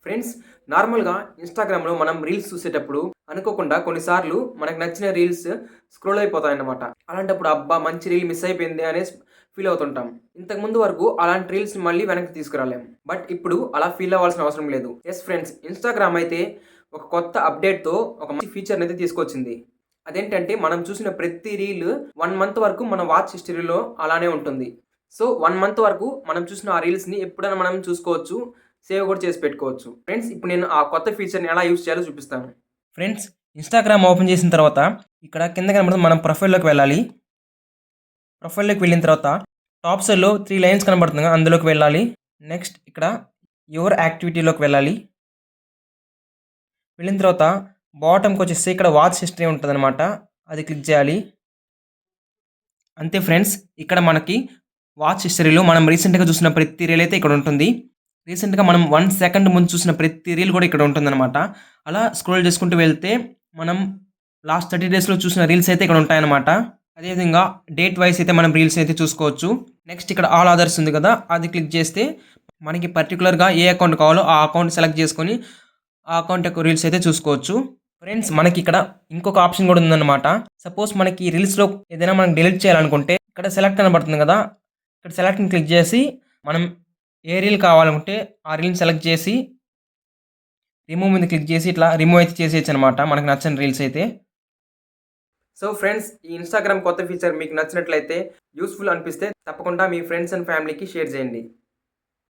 Friends, నార్మల్‌గా ఇన్‌స్టాగ్రామ్‌లో మనం రీల్స్ చూసేటప్పుడు అనుకోకుండా కొన్నిసార్లు మనకు నచ్చిన రీల్స్ స్క్రోల్ అయిపోతాయన్నమాట. అలాంటప్పుడు అబ్బా! మంచి రీల్ మిస్ అయిపోయిందే అనేసి ఫీల్ అవుతుంటాం. ఇంతకుముందు వరకు అలాంటి రీల్స్‌ని మళ్ళీ వెనక్కి తీసుకురాలేం. బట్ ఇప్పుడు అలా ఫీల్ అవ్వాల్సిన అవసరం లేదు. యెస్ ఫ్రెండ్స్, ఇన్‌స్టాగ్రామ్ అయితే ఒక కొత్త అప్‌డేట్‌తో ఒక మంచి ఫీచర్‌నైతే తీసుకొచ్చింది. అదేంటంటే మనం చూసిన ప్రతి రీల్ 1 మంత్ వరకు మన వాచ్ హిస్టరీలో అలానే ఉంటుంది. సో, 1 మంత్ వరకు మనం చూసిన ఆ రీల్స్‌ని ఎప్పుడైనా మనం చూసుకోవచ్చు. సేవ్ కూడా చేసి పెట్టుకోవచ్చు. ఫ్రెండ్స్, ఇప్పుడు నేను ఆ కొత్త ఫీచర్‌ని ఎలా యూజ్ చేయాలో చూపిస్తాను. ఫ్రెండ్స్, ఇన్‌స్టాగ్రామ్ ఓపెన్ చేసిన తర్వాత ఇక్కడ కింద కనబడుతుంది మనం ప్రొఫైల్‌లోకి వెళ్ళాలి. ప్రొఫైల్‌లోకి వెళ్ళిన తర్వాత టాప్ సైడ్‌లో 3 లైన్స్ కనబడుతుంది కదా! అందులోకి వెళ్ళాలి. నెక్స్ట్ ఇక్కడ యువర్ యాక్టివిటీలోకి వెళ్ళాలి. వెళ్ళిన తర్వాత బాటమ్‌కొచ్చేసి ఇక్కడ వాచ్ హిస్టరీ ఉంటదనమాట. అది క్లిక్ చేయాలి. అంతే ఫ్రెండ్స్. ఇక్కడ మనకి వాచ్ హిస్టరీలో మనం రీసెంట్‌గా చూసిన ప్రతి రీల్ అయితే ఇక్కడ ఉంటుంది. రీసెంట్‌గా మనం 1 సెకండ్ ముందు చూసిన ప్రతి రీల్ కూడా ఇక్కడ ఉంటుందనమాట. అలా స్క్రోల్ చేసుకుంటూ వెళ్తే మనం లాస్ట్ 30 డేస్‌లో చూసిన రీల్స్ అయితే ఇక్కడ ఉంటాయన్నమాట. అదేవిధంగా డేట్ వైస్ అయితే మనం రీల్స్ అయితే చూసుకోవచ్చు. నెక్స్ట్ ఇక్కడ ఆల్ అదర్స్ ఉంది కదా! అది క్లిక్ చేస్తే మనకి పర్టిక్యులర్‌గా ఏ అకౌంట్ కావాలో ఆ అకౌంట్ సెలెక్ట్ చేసుకొని ఆ అకౌంట్ యొక్క రీల్స్ అయితే చూసుకోవచ్చు. ఫ్రెండ్స్, మనకిక్కడ ఇంకొక ఆప్షన్ కూడా ఉందన్నమాట. సపోజ్ మనకి ఈ రీల్స్‌లో ఏదైనా మనం డిలీట్ చేయాలనుకుంటే ఇక్కడ సెలెక్ట్ కనబడుతుంది కదా! ఇక్కడ సెలెక్ట్‌ని క్లిక్ చేసి మనం ఏ రీల్ కావాలనుకుంటే ఆ రీల్‌ని సెలెక్ట్ చేసి రిమూవ్ మీద క్లిక్ చేసి ఇట్లా రిమూవ్ అయితే చేసేయొచ్చనమాట మనకు నచ్చని రీల్స్ అయితే. సో ఫ్రెండ్స్, ఈ ఇన్‌స్టాగ్రామ్ కొత్త ఫీచర్ మీకు నచ్చినట్లయితే, యూజ్‌ఫుల్ అనిపిస్తే తప్పకుండా మీ ఫ్రెండ్స్ అండ్ ఫ్యామిలీకి షేర్ చేయండి.